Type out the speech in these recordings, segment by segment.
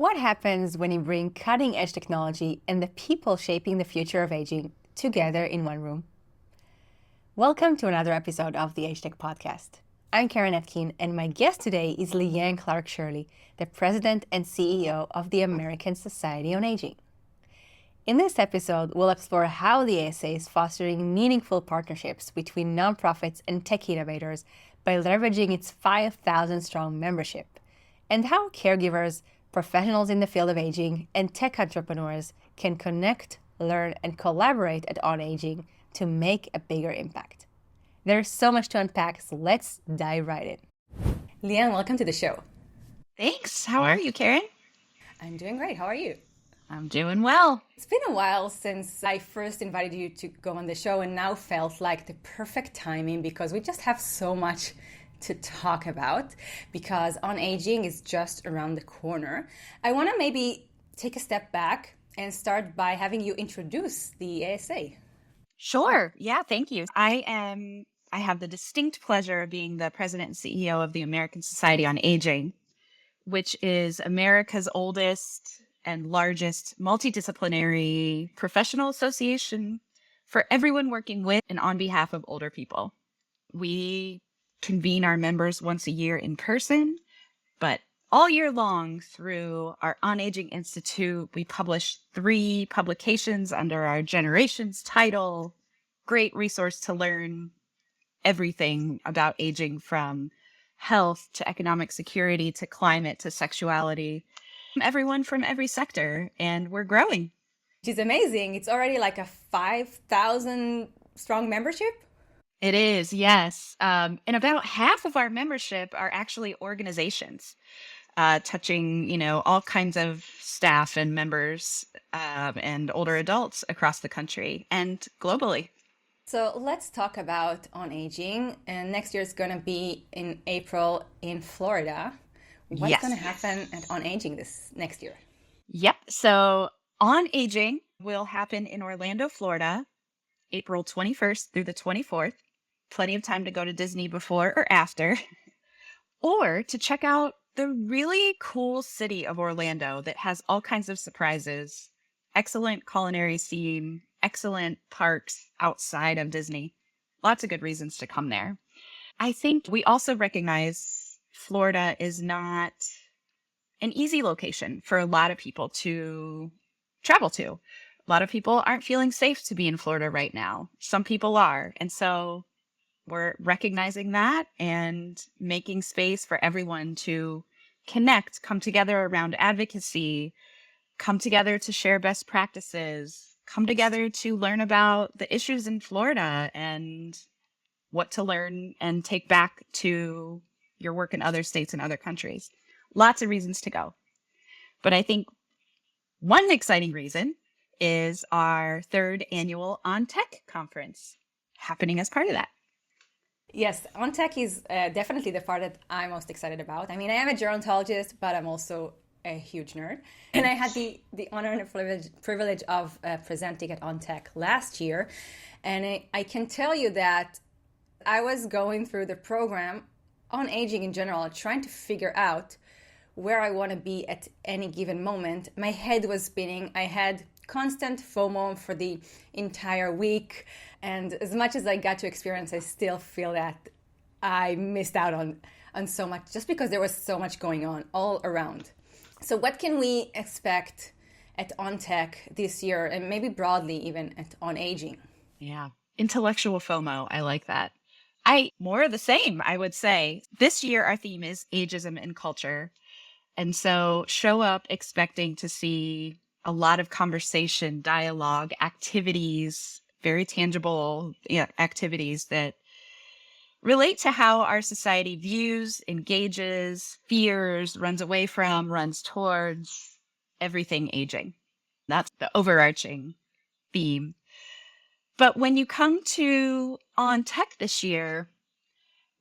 What happens when you bring cutting-edge technology and the people shaping the future of aging together in one room? Welcome to another episode of the AgeTech Podcast. I'm Keren Etkin, and my guest today is Leanne Clark Shirley, the President and CEO of the American Society on Aging. In this episode, we'll explore how the ASA is fostering meaningful partnerships between nonprofits and tech innovators by leveraging its 5,000-strong membership, and how caregivers, professionals in the field of aging, and tech entrepreneurs can connect, learn, and collaborate at On Aging to make a bigger impact. There's so much to unpack, so let's dive right in. Leanne, welcome to the show. Thanks. How are you, Keren? I'm doing great. How are you? I'm doing well. It's been a while since I first invited you to go on the show, and now felt like the perfect timing because we just have so much to talk about, because On Aging is just around the corner. I want to maybe take a step back and start by having you introduce the ASA. Sure. Yeah, thank you. I have the distinct pleasure of being the president and CEO of the American Society on Aging, which is America's oldest and largest multidisciplinary professional association for everyone working with and on behalf of older people. We convene our members once a year in person, but all year long through our On Aging Institute, we publish 3 publications under our Generations title. Great resource to learn everything about aging, from health to economic security to climate to sexuality. Everyone from every sector, and we're growing. Which is amazing. It's already like a 5,000 strong membership. It is, yes. And about half of our membership are actually organizations touching, all kinds of staff and members and older adults across the country and globally. So let's talk about On Aging. And next year is going to be in April in Florida. What's Yes. going to happen at On Aging this next year? Yep. So On Aging will happen in Orlando, Florida, April 21st through the 24th. Plenty of time to go to Disney before or after, or to check out the really cool city of Orlando that has all kinds of surprises, excellent culinary scene, excellent parks outside of Disney. Lots of good reasons to come there. I think we also recognize Florida is not an easy location for a lot of people to travel to. A lot of people aren't feeling safe to be in Florida right now. Some people are. And so we're recognizing that and making space for everyone to connect, come together around advocacy, come together to share best practices, come together to learn about the issues in Florida and what to learn and take back to your work in other states and other countries. Lots of reasons to go. But I think one exciting reason is our 3rd annual On Tech conference happening as part of that. Yes, On Tech is definitely the part that I'm most excited about. I mean, I am a gerontologist, but I'm also a huge nerd. And I had the honor and the privilege of presenting at On Tech last year. And I can tell you that I was going through the program on aging in general, trying to figure out where I want to be at any given moment. My head was spinning. I had constant FOMO for the entire week. And as much as I got to experience, I still feel that I missed out on so much just because there was so much going on all around. So what can we expect at On Tech this year, and maybe broadly even at On Aging? Yeah. Intellectual FOMO. I like that. More of the same, I would say. This year, our theme is ageism and culture. And so show up expecting to see a lot of conversation, dialogue, activities, very tangible activities that relate to how our society views, engages, fears, runs away from, runs towards everything aging. That's the overarching theme. But when you come to On Tech this year,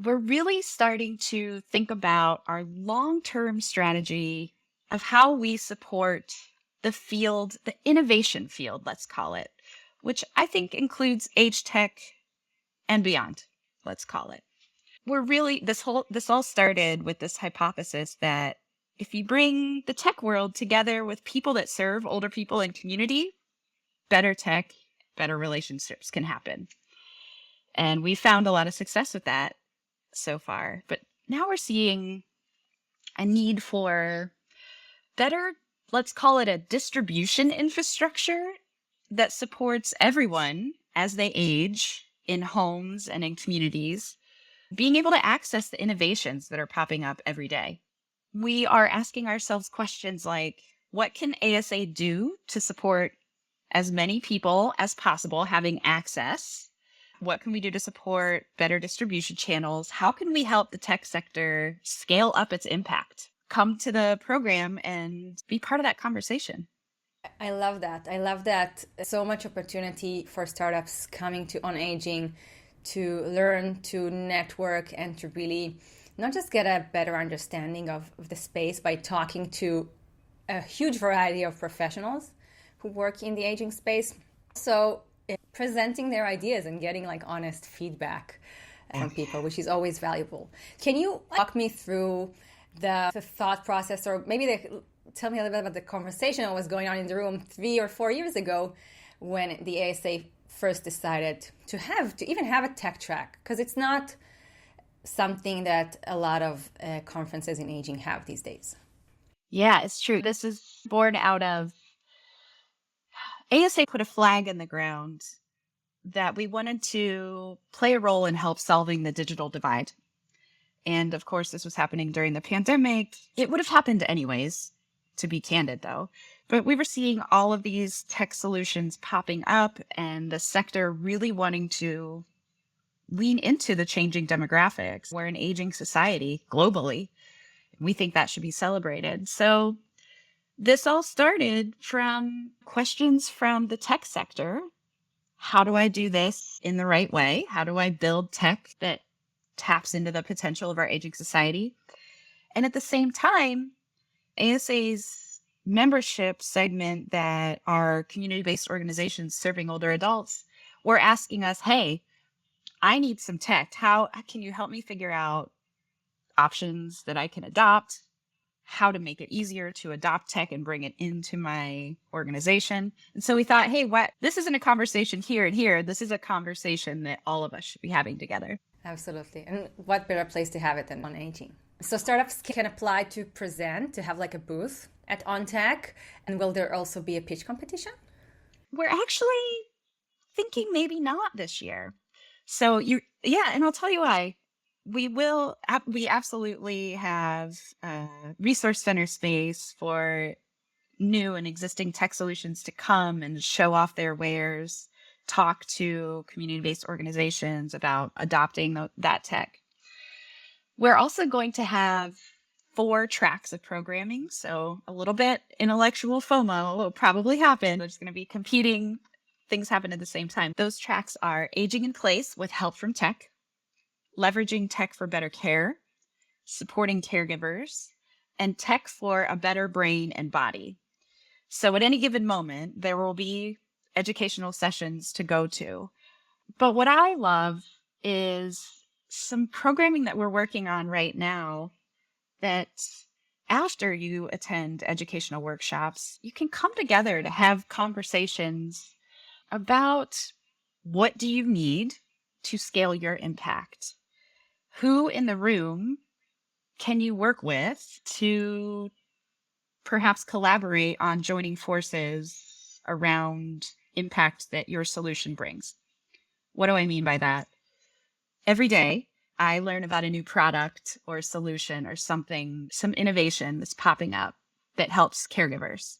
we're really starting to think about our long-term strategy of how we support the field, the innovation field, let's call it, which I think includes AgeTech and beyond, let's call it. We're really, this all started with this hypothesis that if you bring the tech world together with people that serve older people in community, better tech, better relationships can happen. And we found a lot of success with that so far. But now we're seeing a need for better, let's call it a distribution infrastructure that supports everyone as they age in homes and in communities, being able to access the innovations that are popping up every day. We are asking ourselves questions like, what can ASA do to support as many people as possible having access? What can we do to support better distribution channels? How can we help the tech sector scale up its impact? Come to the program and be part of that conversation. I love that. I love that. So much opportunity for startups coming to On Aging to learn, to network, and to really not just get a better understanding of the space by talking to a huge variety of professionals who work in the aging space. So presenting their ideas and getting like honest feedback from people, which is always valuable. Can you walk me through the thought process, or maybe tell me a little bit about the conversation that was going on in the room 3 or 4 years ago when the ASA first decided to even have a tech track? Because it's not something that a lot of conferences in aging have these days. Yeah, it's true. This is born out of ASA put a flag in the ground that we wanted to play a role in help solving the digital divide. And of course, this was happening during the pandemic. It would have happened anyways, to be candid though. But we were seeing all of these tech solutions popping up and the sector really wanting to lean into the changing demographics. We're an aging society globally. We think that should be celebrated. So this all started from questions from the tech sector. How do I do this in the right way? How do I build tech that taps into the potential of our aging society? And at the same time, ASA's membership segment that are community-based organizations serving older adults were asking us, hey, I need some tech. How can you help me figure out options that I can adopt? How to make it easier to adopt tech and bring it into my organization. And so we thought, hey, this isn't a conversation here and here. This is a conversation that all of us should be having together. Absolutely. And what better place to have it than On Aging? So startups can apply to present, to have like a booth at OnTech. And will there also be a pitch competition? We're actually thinking maybe not this year. So and I'll tell you why. We absolutely have resource center space for new and existing tech solutions to come and show off their wares, talk to community-based organizations about adopting that tech. We're also going to have 4 tracks of programming, so a little bit intellectual FOMO will probably happen. There's going to be competing things happen at the same time. Those tracks are aging in place with help from tech, leveraging tech for better care, supporting caregivers, and tech for a better brain and body. So at any given moment, there will be educational sessions to go to. But what I love is some programming that we're working on right now that after you attend educational workshops, you can come together to have conversations about what do you need to scale your impact? Who in the room can you work with to perhaps collaborate on joining forces around impact that your solution brings? What do I mean by that? Every day, I learn about a new product or a solution or something, some innovation that's popping up that helps caregivers.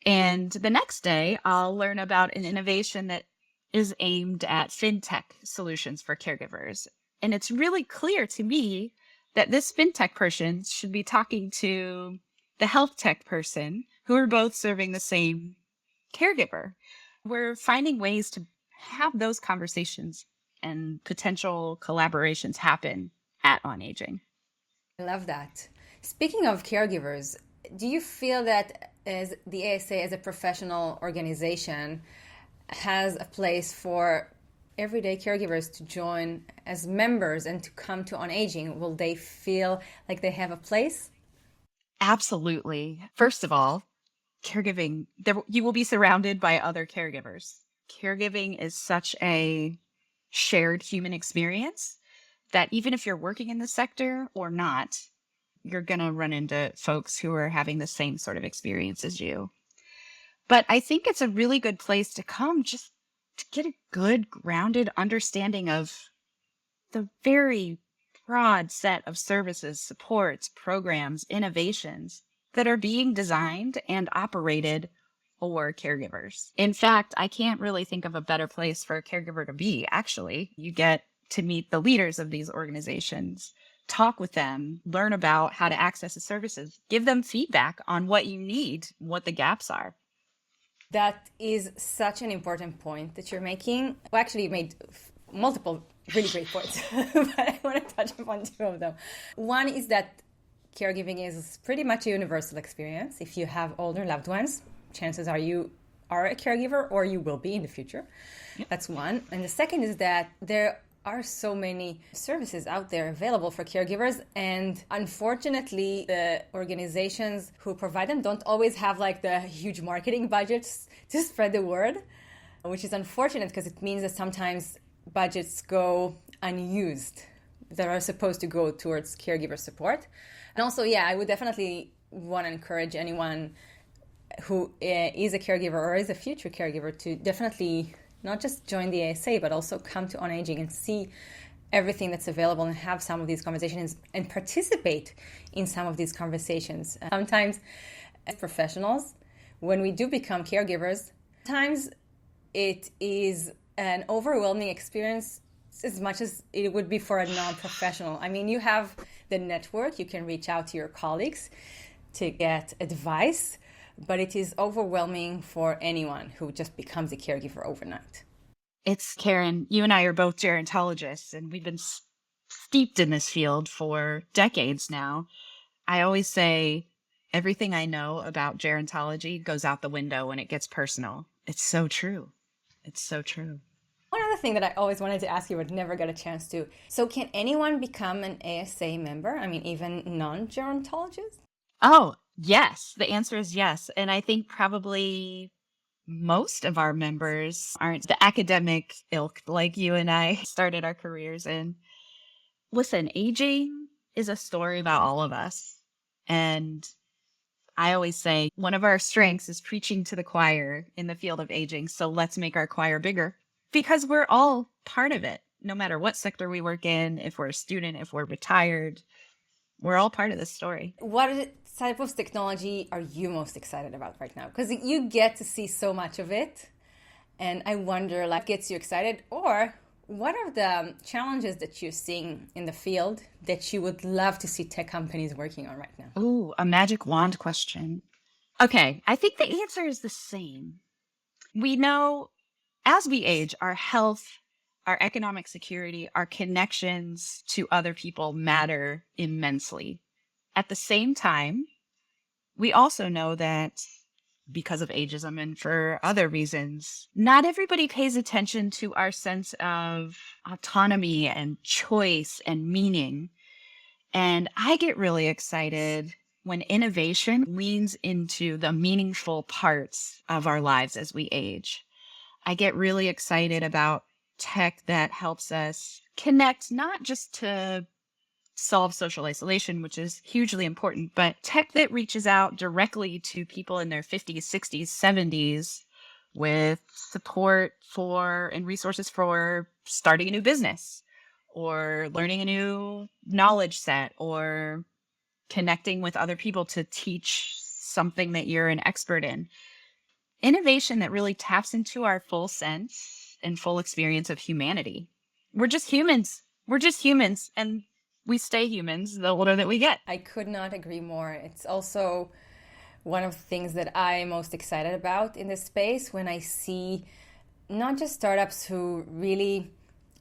And the next day, I'll learn about an innovation that is aimed at fintech solutions for caregivers. And it's really clear to me that this fintech person should be talking to the health tech person who are both serving the same caregiver. We're finding ways to have those conversations and potential collaborations happen at On Aging. I love that. Speaking of caregivers, do you feel that as the ASA as a professional organization has a place for everyday caregivers to join as members and to come to On Aging? Will they feel like they have a place? Absolutely. First of all, caregiving, you will be surrounded by other caregivers. Caregiving is such a shared human experience that even if you're working in the sector or not, you're going to run into folks who are having the same sort of experience as you. But I think it's a really good place to come just to get a good, grounded understanding of the very broad set of services, supports, programs, innovations that are being designed and operated for caregivers. In fact, I can't really think of a better place for a caregiver to be, actually. You get to meet the leaders of these organizations, talk with them, learn about how to access the services, give them feedback on what you need, what the gaps are. That is such an important point that you're making. Well, actually, you made multiple really great points, but I want to touch upon two of them. One is that caregiving is pretty much a universal experience. If you have older loved ones, chances are you are a caregiver or you will be in the future. Yep. That's one. And the second is that there are so many services out there available for caregivers, and unfortunately the organizations who provide them don't always have like the huge marketing budgets to spread the word, which is unfortunate because it means that sometimes budgets go unused that are supposed to go towards caregiver support. And also, I would definitely want to encourage anyone who is a caregiver or is a future caregiver to definitely not just join the ASA, but also come to On Aging and see everything that's available and have some of these conversations and participate in some of these conversations. Sometimes as professionals, when we do become caregivers, sometimes it is an overwhelming experience as much as it would be for a non-professional. I mean, you have the network, you can reach out to your colleagues to get advice, but it is overwhelming for anyone who just becomes a caregiver overnight. It's Keren, you and I are both gerontologists, and we've been steeped in this field for decades now. I always say everything I know about gerontology goes out the window when it gets personal. It's so true. It's so true. One other thing that I always wanted to ask you but never got a chance to. So can anyone become an ASA member? I mean, even non-gerontologists? Oh, yes. The answer is yes. And I think probably most of our members aren't the academic ilk like you and I started our careers in. Listen, aging is a story about all of us. And I always say one of our strengths is preaching to the choir in the field of aging. So let's make our choir bigger because we're all part of it, no matter what sector we work in, if we're a student, if we're retired. We're all part of this story. What type of technology are you most excited about right now? Because you get to see so much of it. And I wonder, like, gets you excited? Or what are the challenges that you're seeing in the field that you would love to see tech companies working on right now? Ooh, a magic wand question. Okay, I think the answer is the same. We know as we age, our health, our economic security, our connections to other people matter immensely. At the same time, we also know that because of ageism and for other reasons, not everybody pays attention to our sense of autonomy and choice and meaning. And I get really excited when innovation leans into the meaningful parts of our lives as we age. I get really excited about tech that helps us connect not just to solve social isolation, which is hugely important, but tech that reaches out directly to people in their 50s, 60s, 70s with support for and resources for starting a new business or learning a new knowledge set or connecting with other people to teach something that you're an expert in. Innovation that really taps into our full sense and full experience of humanity. We're just humans. And we stay humans the older that we get. I could not agree more. It's also one of the things that I'm most excited about in this space when I see not just startups who really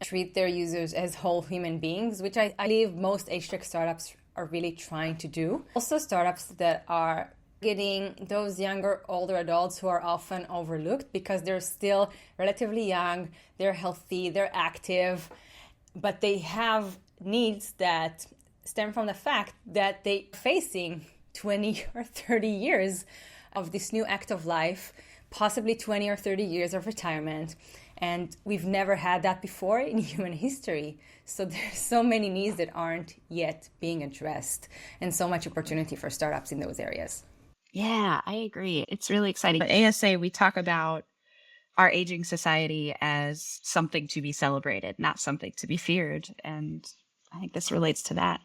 treat their users as whole human beings, which I believe most AgeTech startups are really trying to do. Also startups that are getting those younger, older adults who are often overlooked because they're still relatively young, they're healthy, they're active, but they have needs that stem from the fact that they're facing 20 or 30 years of this new act of life, possibly 20 or 30 years of retirement. And we've never had that before in human history. So there's so many needs that aren't yet being addressed, and so much opportunity for startups in those areas. Yeah, I agree. It's really exciting. At ASA, we talk about our aging society as something to be celebrated, not something to be feared. And I think this relates to that.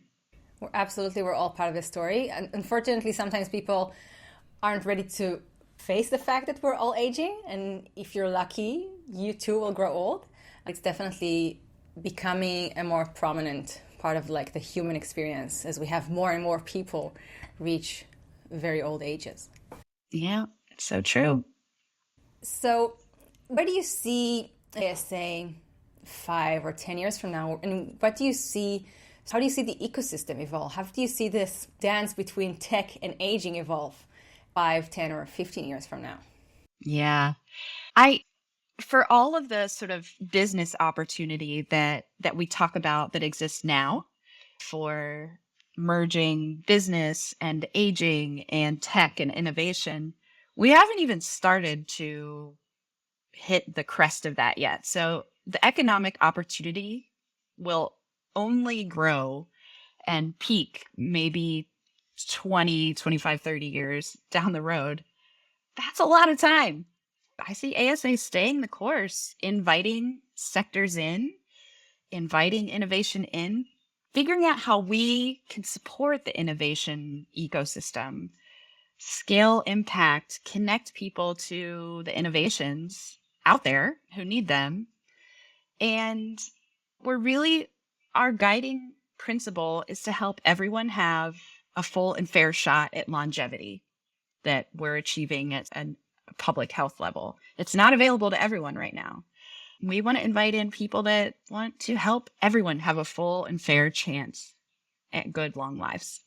We're all part of the story. And unfortunately, sometimes people aren't ready to face the fact that we're all aging. And if you're lucky, you too will grow old. It's definitely becoming a more prominent part of like the human experience as we have more and more people reach very old ages. Yeah, it's so true. So where do you see ASA 5 or 10 years from now? And how do you see the ecosystem evolve? How do you see this dance between tech and aging evolve 5, 10, or 15 years from now? Yeah. For all of the sort of business opportunity that we talk about that exists now for merging business and aging and tech and innovation, we haven't even started to hit the crest of that yet. So the economic opportunity will only grow and peak maybe 20, 25, 30 years down the road. That's a lot of time. I see ASA staying the course, inviting sectors in, inviting innovation in, figuring out how we can support the innovation ecosystem, scale impact, connect people to the innovations out there who need them. And our guiding principle is to help everyone have a full and fair shot at longevity that we're achieving at a public health level. It's not available to everyone right now. We want to invite in people that want to help everyone have a full and fair chance at good, long lives.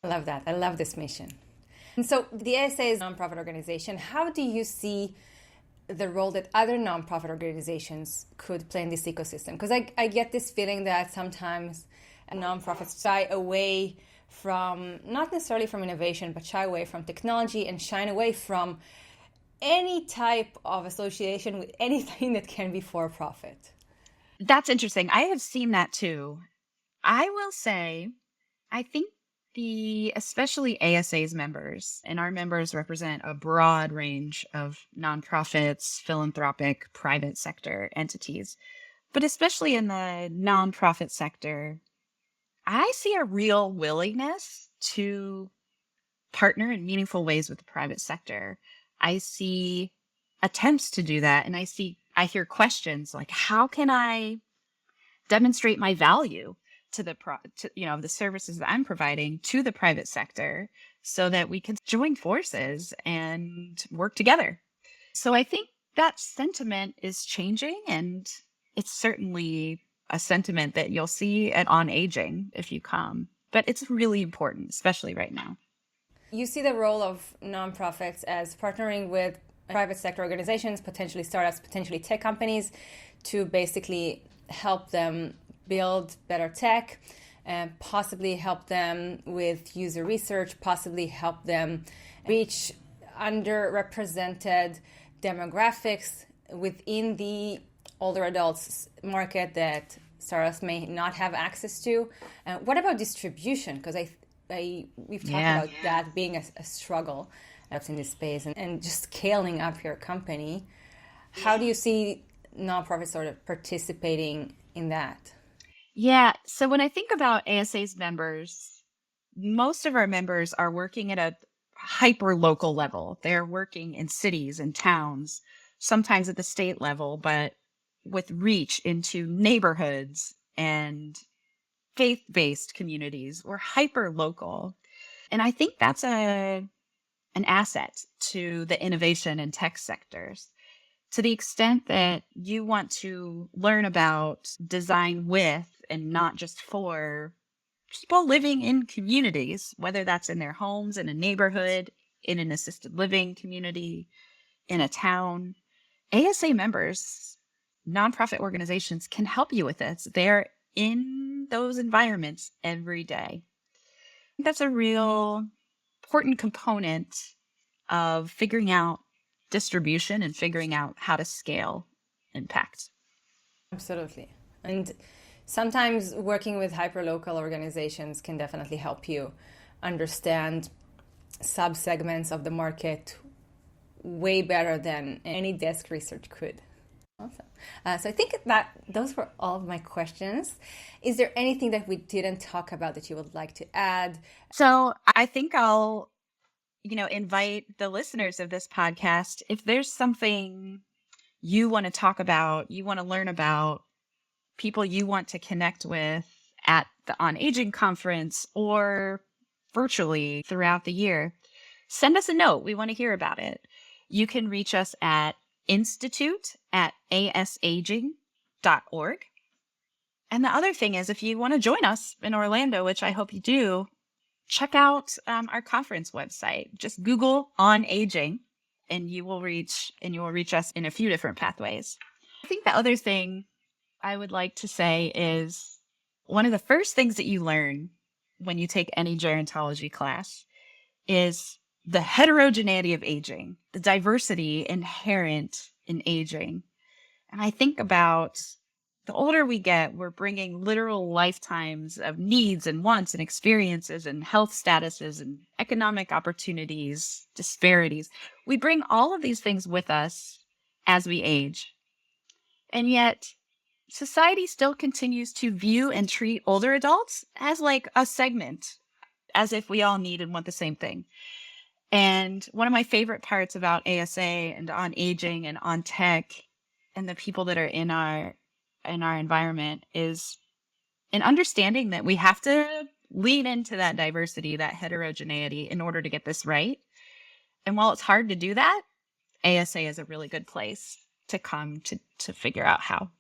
I love that. I love this mission. And so the ASA is a nonprofit organization. How do you see the role that other nonprofit organizations could play in this ecosystem? Because I get this feeling that sometimes nonprofits shy away from, not necessarily from innovation, but shy away from technology and shy away from any type of association with anything that can be for profit. That's interesting. I have seen that too. I will say, I think especially ASA's members, and our members represent a broad range of nonprofits, philanthropic, private sector entities, but especially in the nonprofit sector, I see a real willingness to partner in meaningful ways with the private sector. I see attempts to do that, and I hear questions like, how can I demonstrate my value to the services that I'm providing to the private sector so that we can join forces and work together? So I think that sentiment is changing, and it's certainly a sentiment that you'll see On Aging if you come. But it's really important, especially right now. You see the role of nonprofits as partnering with private sector organizations, potentially startups, potentially tech companies, to basically help them build better tech, and possibly help them with user research, possibly help them reach underrepresented demographics within the older adults market that startups may not have access to. What about distribution? Because we've talked about that being a struggle in this space, and just scaling up your company. How do you see nonprofits sort of participating in that? Yeah. So when I think about ASA's members, most of our members are working at a hyper local level. They're working in cities and towns, sometimes at the state level, but with reach into neighborhoods and faith-based communities. We're hyper local. And I think that's an asset to the innovation and tech sectors. To the extent that you want to learn about design with and not just for people living in communities, whether that's in their homes, in a neighborhood, in an assisted living community, in a town, ASA members, nonprofit organizations can help you with this. They're in those environments every day. That's a real important component of figuring out distribution and figuring out how to scale impact. Absolutely. And sometimes working with hyperlocal organizations can definitely help you understand subsegments of the market way better than any desk research could. Awesome. So I think that those were all of my questions. Is there anything that we didn't talk about that you would like to add? So I think I'll, invite the listeners of this podcast, if there's something you want to talk about, you want to learn about, people you want to connect with at the On Aging conference or virtually throughout the year, send us a note. We want to hear about it. You can reach us at institute@asaging.org. And the other thing is, if you want to join us in Orlando, which I hope you do, check out our conference website. Just Google On Aging, and you will reach us in a few different pathways. I think the other thing I would like to say is one of the first things that you learn when you take any gerontology class is the heterogeneity of aging, the diversity inherent in aging. And I think about the older we get, we're bringing literal lifetimes of needs and wants and experiences and health statuses and economic opportunities, disparities. We bring all of these things with us as we age. And yet, society still continues to view and treat older adults as like a segment, as if we all need and want the same thing. And one of my favorite parts about ASA and On Aging and On Tech and the people that are in our environment is an understanding that we have to lean into that diversity, that heterogeneity in order to get this right. And while it's hard to do that, ASA is a really good place to come to figure out how.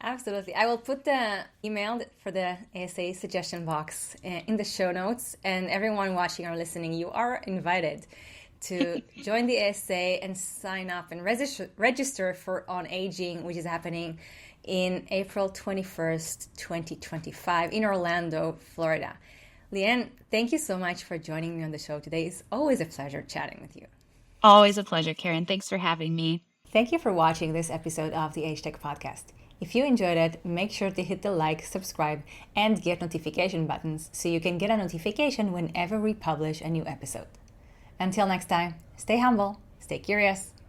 Absolutely. I will put the email for the ASA suggestion box in the show notes. And everyone watching or listening, you are invited to join the ASA and sign up and register for On Aging, which is happening in April 21st, 2025 in Orlando, Florida. Leanne, thank you so much for joining me on the show today. It's always a pleasure chatting with you. Always a pleasure, Keren. Thanks for having me. Thank you for watching this episode of the AgeTech Podcast. If you enjoyed it, make sure to hit the like, subscribe, and get notification buttons so you can get a notification whenever we publish a new episode. Until next time, stay humble, stay curious,